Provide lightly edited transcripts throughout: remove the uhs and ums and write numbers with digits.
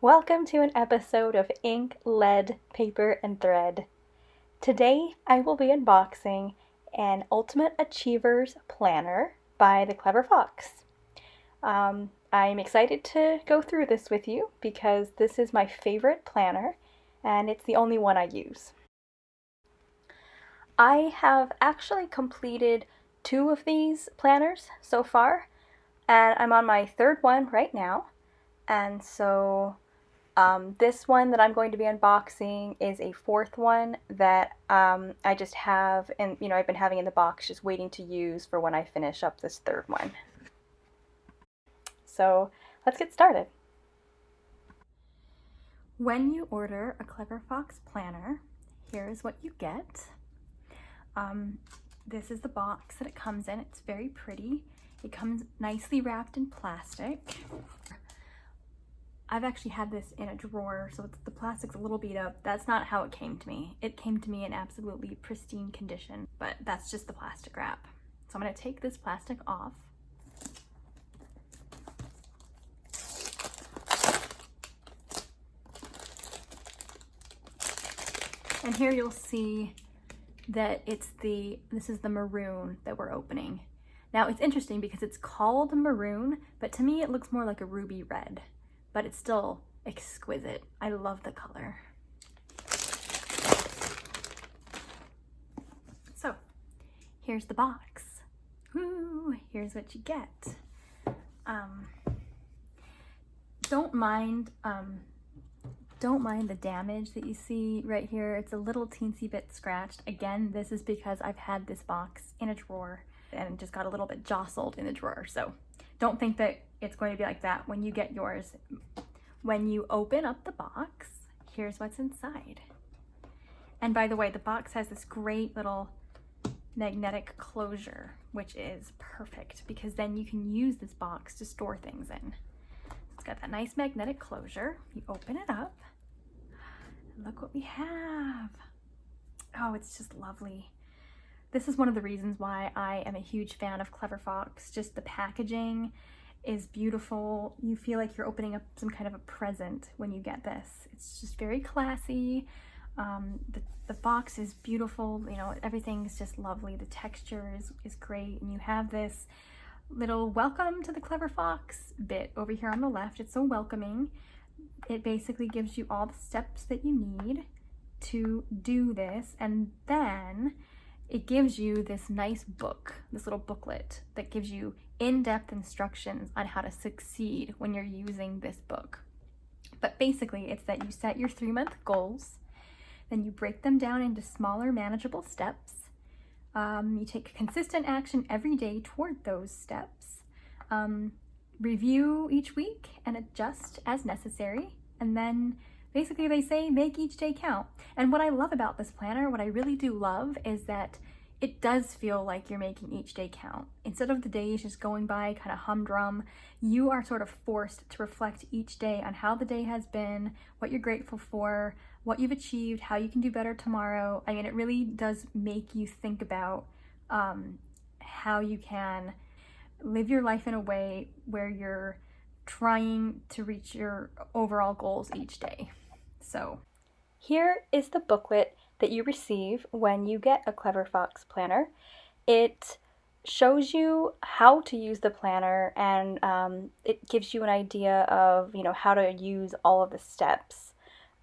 Welcome to an episode of Ink, Lead, Paper, and Thread. Today I will be unboxing an Ultimate Achievers Planner by the Clever Fox. I'm excited to go through this with you because this is my favorite planner and it's the only one I use. I have actually completed 2 of these planners so far, and I'm on my 3rd one right now. And so this one that I'm going to be unboxing is a 4th one that I just have, and I've been having in the box just waiting to use for when I finish up this 3rd one. So let's get started. When you order a Clever Fox planner, here's what you get. This is the box that it comes in. It's very pretty. It comes nicely wrapped in plastic. I've actually had this in a drawer, so the plastic's a little beat up. That's not how it came to me. It came to me in absolutely pristine condition, but that's just the plastic wrap. So I'm gonna take this plastic off. And here you'll see that this is the maroon that we're opening. Now it's interesting because it's called maroon, but to me it looks more like a ruby red. But it's still exquisite. I love the color. So here's the box. Woo, here's what you get. Don't mind the damage that you see right here. It's a little teensy bit scratched. Again, this is because I've had this box in a drawer and just got a little bit jostled in the drawer. So don't think that it's going to be like that when you get yours. When you open up the box, here's what's inside. And by the way, the box has this great little magnetic closure, which is perfect because then you can use this box to store things in. It's got that nice magnetic closure. You open it up, and look what we have. Oh, it's just lovely. This is one of the reasons why I am a huge fan of Clever Fox. Just the packaging is beautiful. You feel like you're opening up some kind of a present when you get this. It's just very classy. The box is beautiful. Everything's just lovely. The texture is great. And you have this little welcome to the Clever Fox bit over here on the left. It's so welcoming. It basically gives you all the steps that you need to do this. And then it gives you this nice book, this little booklet that gives you in-depth instructions on how to succeed when you're using this book. But basically, it's that you set your 3-month goals, then you break them down into smaller, manageable steps. You take consistent action every day toward those steps. Review each week and adjust as necessary. And then basically they say make each day count. And what I love about this planner, what I really do love, is that it does feel like you're making each day count. Instead of the days just going by kind of humdrum, you are sort of forced to reflect each day on how the day has been, what you're grateful for, what you've achieved, how you can do better tomorrow. I mean, it really does make you think about how you can live your life in a way where you're trying to reach your overall goals each day. So here is the booklet that you receive when you get a Clever Fox planner. It shows you how to use the planner, and it gives you an idea of how to use all of the steps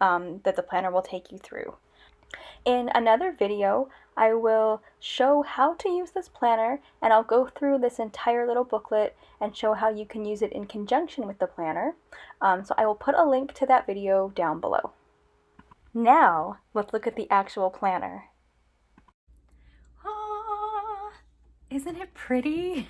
that the planner will take you through. In another video, I will show how to use this planner, and I'll go through this entire little booklet and show how you can use it in conjunction with the planner. So I will put a link to that video down below. Now, let's look at the actual planner. Ah, isn't it pretty?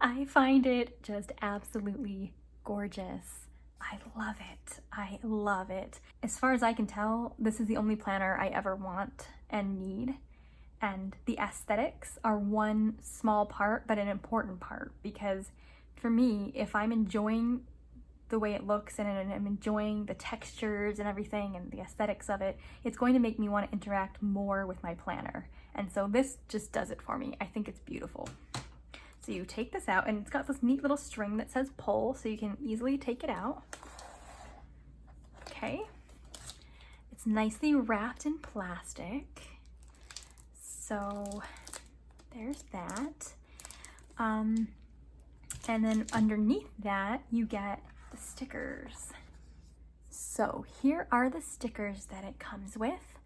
I find it just absolutely gorgeous. I love it. I love it. As far as I can tell, this is the only planner I ever want and need. And the aesthetics are one small part, but an important part, because for me, if I'm enjoying the way it looks and I'm enjoying the textures and everything and the aesthetics of it, it's going to make me want to interact more with my planner. And so this just does it for me. I think it's beautiful. So you take this out, and it's got this neat little string that says pull, so you can easily take it out. It's nicely wrapped in plastic. So there's that. And then underneath that, you get the stickers. So here are the stickers that it comes with.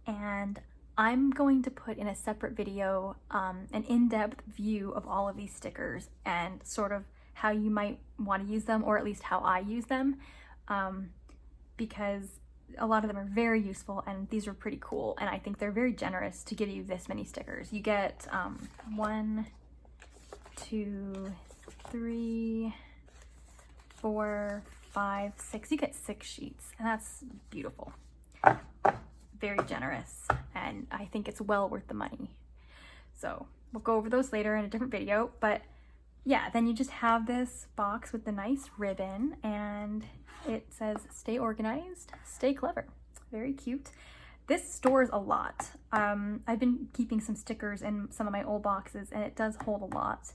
And I'm going to put in a separate video an in-depth view of all of these stickers and sort of how you might want to use them, or at least how I use them, because a lot of them are very useful and these are pretty cool, and I think they're very generous to give you this many stickers. You get 1, 2, 3, 4, 5, 6. You get 6 sheets, and that's beautiful. Very generous, and I think it's well worth the money. So we'll go over those later in a different video, but yeah, then you just have this box with the nice ribbon, and it says stay organized, stay clever. Very cute. This stores a lot. I've been keeping some stickers in some of my old boxes, and it does hold a lot.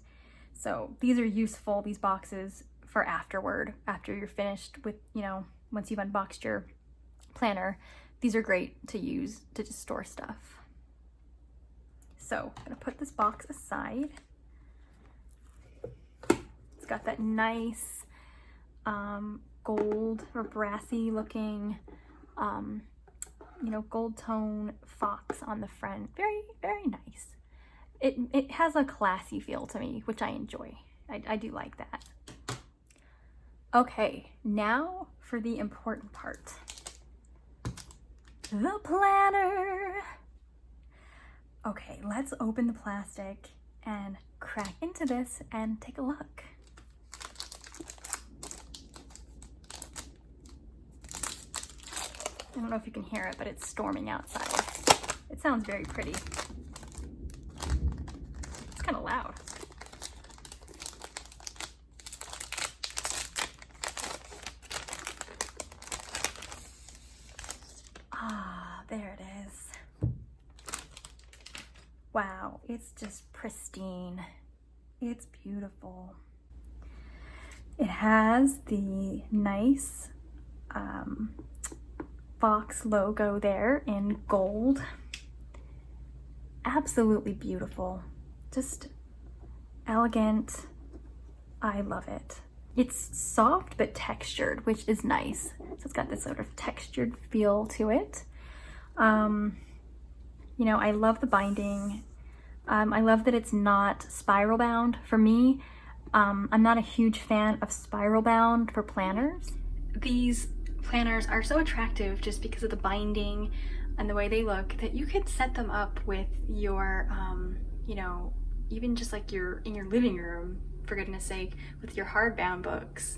So these are useful, these boxes, for afterward, after you're finished with, you know, once you've unboxed your planner. These are great to use to just store stuff. So I'm gonna put this box aside. It's got that nice gold or brassy looking, you know, gold tone fox on the front. Very, very nice. It has a classy feel to me, which I enjoy. I do like that. Okay, now for the important part. The planner. Okay, let's open the plastic and crack into this and take a look. I don't know if you can hear it, but it's storming outside. It sounds very pretty. It's kind of loud. Ah, there it is. Wow, it's just pristine. It's beautiful. It has the nice Fox logo there in gold. Absolutely beautiful. Just elegant. I love it. It's soft but textured, which is nice. So it's got this sort of textured feel to it. You know, I love the binding. I love that it's not spiral bound. For me, I'm not a huge fan of spiral bound for planners. These planners are so attractive just because of the binding and the way they look that you could set them up with your, you know, even just like in your living room, for goodness sake, with your hardbound books,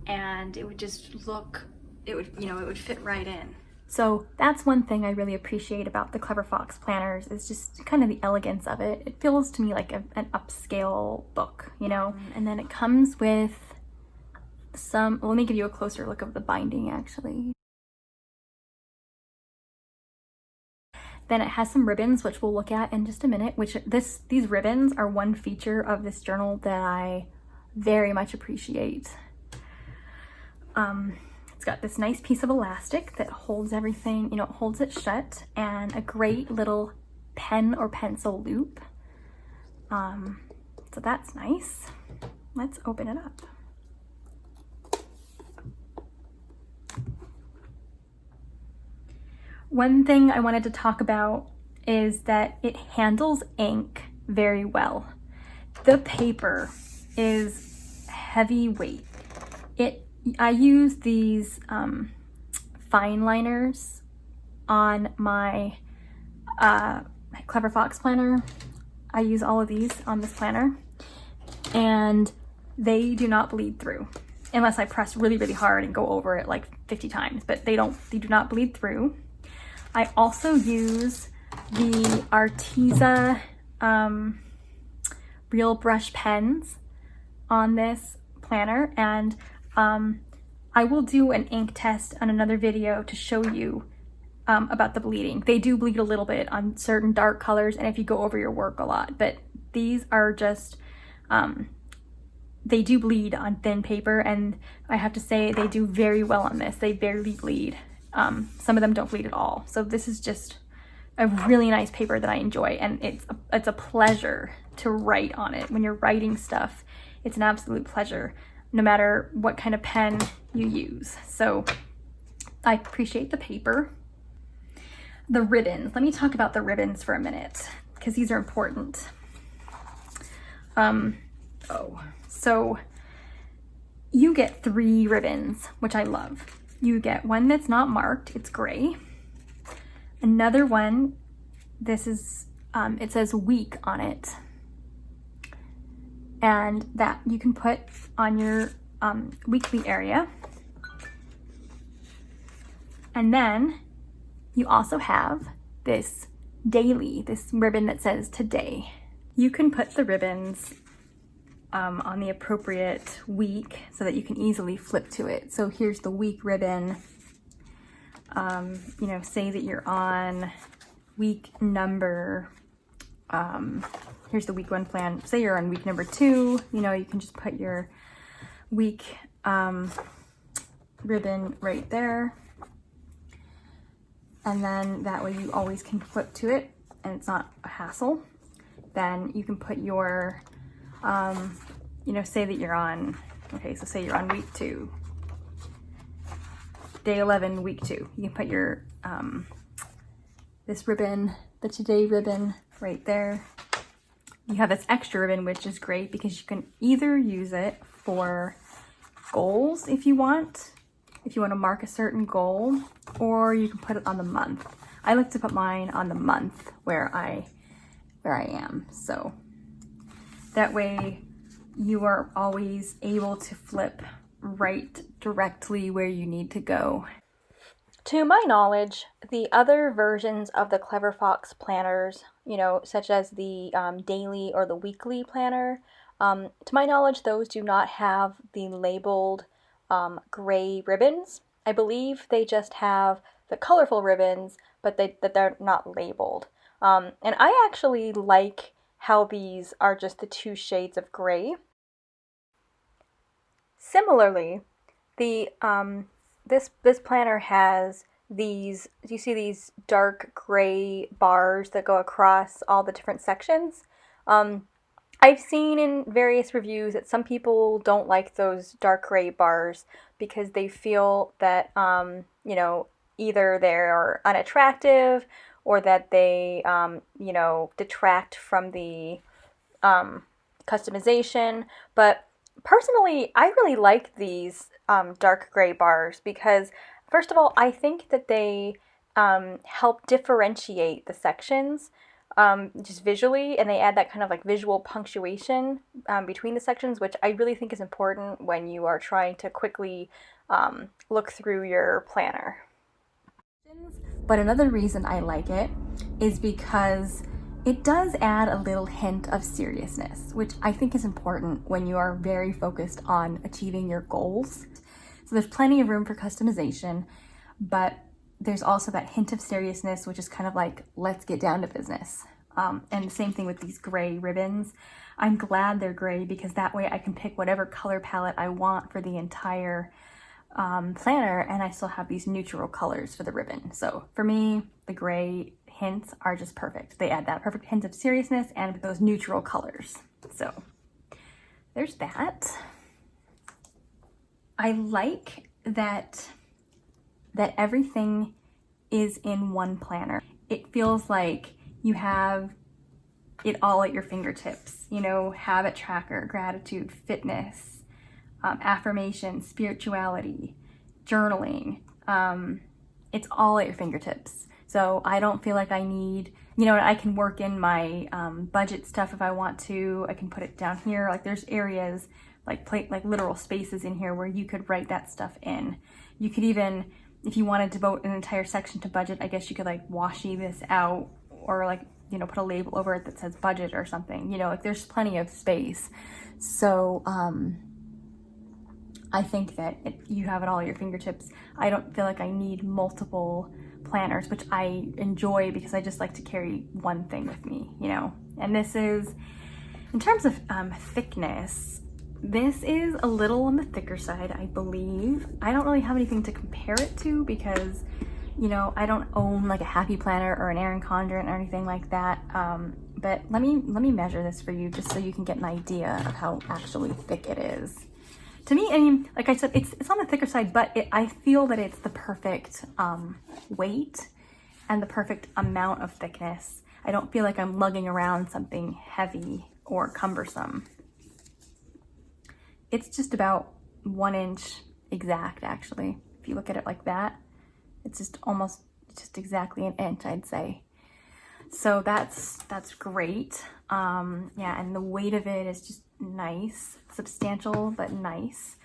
and it would just look, it would fit right in. So that's one thing I really appreciate about the Clever Fox planners, is just kind of the elegance of it. It feels to me like an upscale book, you know? And then it comes with some, well, let me give you a closer look of the binding actually. Then it has some ribbons, which we'll look at in just a minute, which these ribbons are one feature of this journal that I very much appreciate. It's got this nice piece of elastic that holds everything, you know, it holds it shut, and a great little pen or pencil loop. So that's nice. Let's open it up. One thing I wanted to talk about is that it handles ink very well. The paper is heavyweight. I use these fine liners on my Clever Fox planner. I use all of these on this planner, and they do not bleed through unless I press really, really hard and go over it like 50 times, but they do not bleed through. I also use the Arteza real brush pens on this planner, and I will do an ink test on another video to show you about the bleeding. They do bleed a little bit on certain dark colors and if you go over your work a lot, but these are just, they do bleed on thin paper, and I have to say they do very well on this. They barely bleed. Some of them don't bleed at all. So this is just a really nice paper that I enjoy, and it's a pleasure to write on it. When you're writing stuff, it's an absolute pleasure, no matter what kind of pen you use. So I appreciate the paper. The ribbons. Let me talk about the ribbons for a minute, because these are important. So you get 3 ribbons, which I love. You get one that's not marked, it's gray. Another one, this is, it says week on it. And that you can put on your weekly area. And then you also have this daily, this ribbon that says today. You can put the ribbons on the appropriate week so that you can easily flip to it. So here's the week ribbon. You know, say that you're on week number, here's the week 1 plan. Say you're on week number 2, you know, you can just put your week ribbon right there. And then that way you always can flip to it and it's not a hassle. Then you can put your, you know, say that you're on, okay, so say you're on week 2, day 11, week 2. You can put your, this ribbon, the today ribbon right there. You have this extra ribbon, which is great because you can either use it for goals if you want to mark a certain goal, or you can put it on the month. I like to put mine on the month where I am. So that way you are always able to flip right directly where you need to go. To my knowledge, the other versions of the Clever Fox planners, you know, such as the daily or the weekly planner, to my knowledge, those do not have the labeled gray ribbons. I believe they just have the colorful ribbons, but they're not labeled. And I actually like how these are just the 2 shades of gray. Similarly, the this planner has these, do you see these dark gray bars that go across all the different sections? I've seen in various reviews that some people don't like those dark gray bars because they feel that, you know, either they're unattractive or that they, you know, detract from the customization. But personally, I really like these dark gray bars because, first of all, I think that they help differentiate the sections just visually, and they add that kind of like visual punctuation between the sections, which I really think is important when you are trying to quickly look through your planner. But another reason I like it is because it does add a little hint of seriousness, which I think is important when you are very focused on achieving your goals. So there's plenty of room for customization, but there's also that hint of seriousness, which is kind of like, let's get down to business. And the same thing with these gray ribbons. I'm glad they're gray because that way I can pick whatever color palette I want for the entire planner, and I still have these neutral colors for the ribbon. So for me, the gray hints are just perfect. They add that perfect hint of seriousness and with those neutral colors. So there's that. I like that everything is in one planner. It feels like you have it all at your fingertips, you know, habit tracker, gratitude, fitness, affirmation, spirituality, journaling. It's all at your fingertips. So I don't feel like I need, you know, I can work in my budget stuff if I want to. I can put it down here. Like there's areas, like literal spaces in here where you could write that stuff in. You could even, if you wanted to devote an entire section to budget, I guess you could like washi this out or like, you know, put a label over it that says budget or something, you know, like there's plenty of space. So I think that you have it all at your fingertips. I don't feel like I need multiple planners, which I enjoy because I just like to carry one thing with me, you know. And this is, in terms of thickness, This is a little on the thicker side, I believe. I don't really have anything to compare it to because, you know, I don't own like a Happy Planner or an Erin Condren or anything like that. But let me measure this for you just so you can get an idea of how actually thick it is. To me, I mean, like I said, it's on the thicker side, but I feel that it's the perfect weight and the perfect amount of thickness. I don't feel like I'm lugging around something heavy or cumbersome. It's just about 1 inch exact, actually. If you look at it like that, it's just almost just exactly an inch, I'd say. So that's great. Yeah, and the weight of it is just nice, substantial, but nice,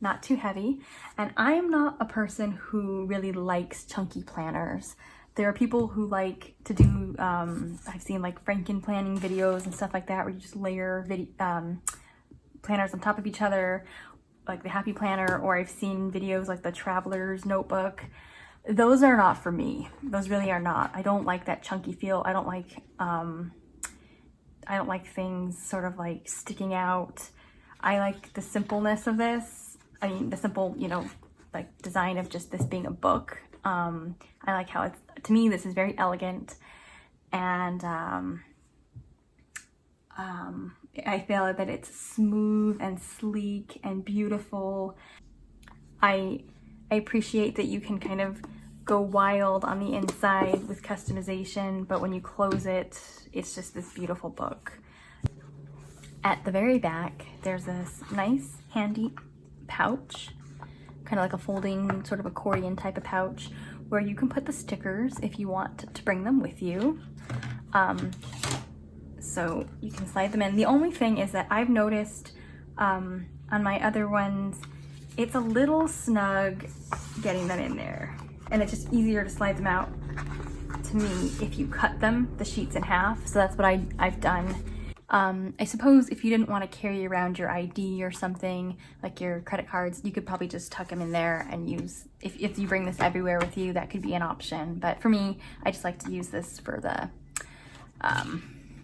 not too heavy. And I'm not a person who really likes chunky planners. There are people who like to do, I've seen like Franken planning videos and stuff like that, where you just layer planners on top of each other, like the Happy Planner, or I've seen videos like the Traveler's Notebook. Those are not for me. Those really are not. I don't like that chunky feel. I don't like things sort of like sticking out. I like the simpleness of this. I mean, the simple, you know, like design of just this being a book. I like how it's, to me, this is very elegant, and I feel that it's smooth and sleek and beautiful. I appreciate that you can kind of go wild on the inside with customization, but when you close it, it's just this beautiful book. At the very back, there's this nice handy pouch, kind of like a folding sort of accordion type of pouch, where you can put the stickers if you want to bring them with you. So you can slide them in. The only thing is that I've noticed on my other ones, it's a little snug getting them in there, and it's just easier to slide them out, to me, if you cut them, the sheets, in half. So that's what I've done. I suppose if you didn't want to carry around your ID or something, like your credit cards, you could probably just tuck them in there and use, if you bring this everywhere with you, that could be an option. But for me, I just like to use this for the,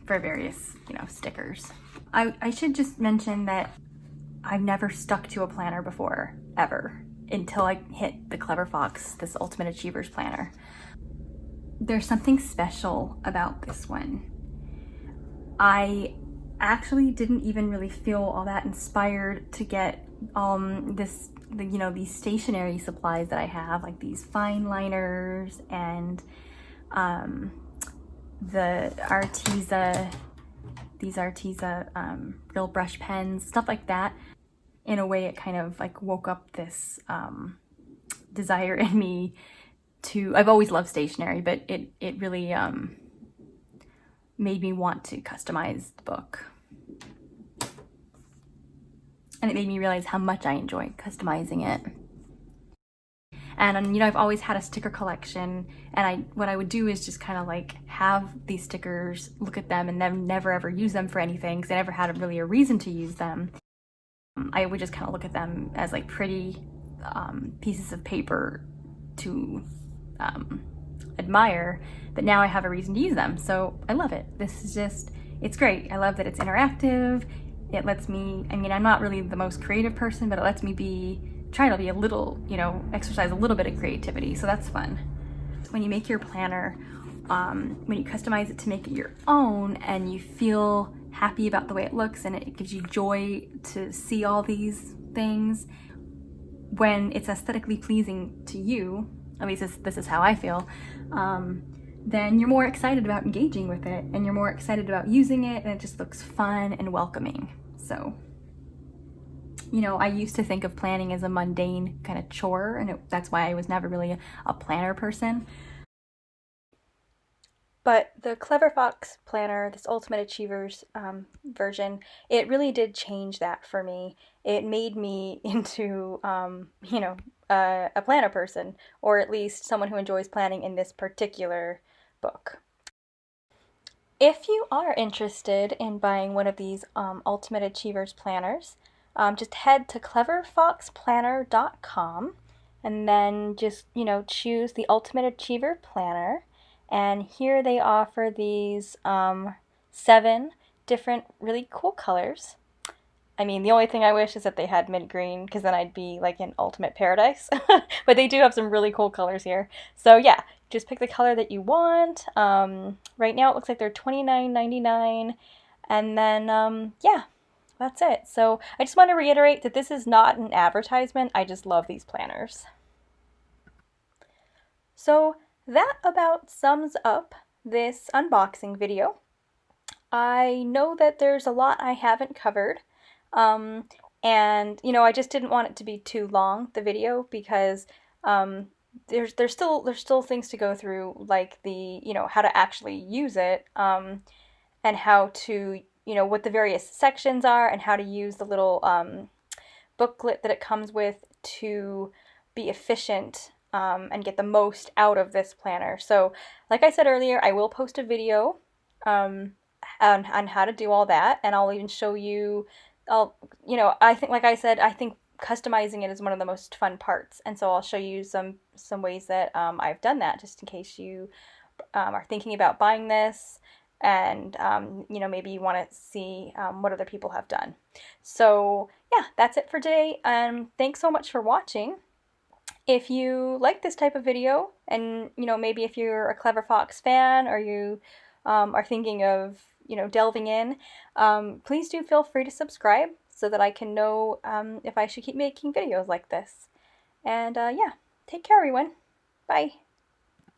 for various, you know, stickers. I should just mention that I've never stuck to a planner before, ever, until I hit the Clever Fox, this Ultimate Achievers planner. There's something special about this one. I actually didn't even really feel all that inspired to get you know, these stationery supplies that I have, like these fine liners and the Arteza, these Arteza real brush pens, stuff like that. In a way, it kind of like woke up this desire in me to, I've always loved stationery, but it really made me want to customize the book. And it made me realize how much I enjoy customizing it. And you know, I've always had a sticker collection, and what I would do is just kind of like have these stickers, look at them, and then never ever use them for anything, because I never had really a reason to use them. I would just kind of look at them as like pretty pieces of paper to admire, but now I have a reason to use them, so I love it. This is just, it's great. I love that it's interactive. It lets me, I mean, I'm not really the most creative person, but it lets me try to be a little, you know, exercise a little bit of creativity, so that's fun. When you make your planner, when you customize it to make it your own, and you feel happy about the way it looks, and it gives you joy to see all these things, when it's aesthetically pleasing to you, at least this is how I feel, then you're more excited about engaging with it, and you're more excited about using it, and it just looks fun and welcoming. So, you know, I used to think of planning as a mundane kind of chore, and that's why I was never really a planner person. But the Clever Fox planner, this Ultimate Achievers version, it really did change that for me. It made me into, you know, a planner person, or at least someone who enjoys planning in this particular book. If you are interested in buying one of these Ultimate Achievers planners, just head to cleverfoxplanner.com and then just, you know, choose the Ultimate Achiever planner. And here they offer these 7 different really cool colors. I mean, the only thing I wish is that they had mint green, because then I'd be like in ultimate paradise. But they do have some really cool colors here. So yeah, just pick the color that you want. Right now it looks like they're $29.99. And then, yeah, that's it. So I just want to reiterate that this is not an advertisement. I just love these planners. So that about sums up this unboxing video. I know that there's a lot I haven't covered. Um, and I just didn't want it to be too long, the video, because um, there's still things to go through, like the how to actually use it, and how to what the various sections are, and how to use the little booklet that it comes with to be efficient, and get the most out of this planner. So, like I said earlier, I will post a video um, on how to do all that, and I'll even show you. I think, like I said, I think customizing it is one of the most fun parts, and so I'll show you some ways that I've done that, just in case you are thinking about buying this, and maybe you want to see what other people have done. So yeah, that's it for today. Thanks so much for watching. If you like this type of video, and maybe if you're a Clever Fox fan, or you are thinking of delving in, please do feel free to subscribe so that I can know if I should keep making videos like this. And yeah, take care everyone. Bye.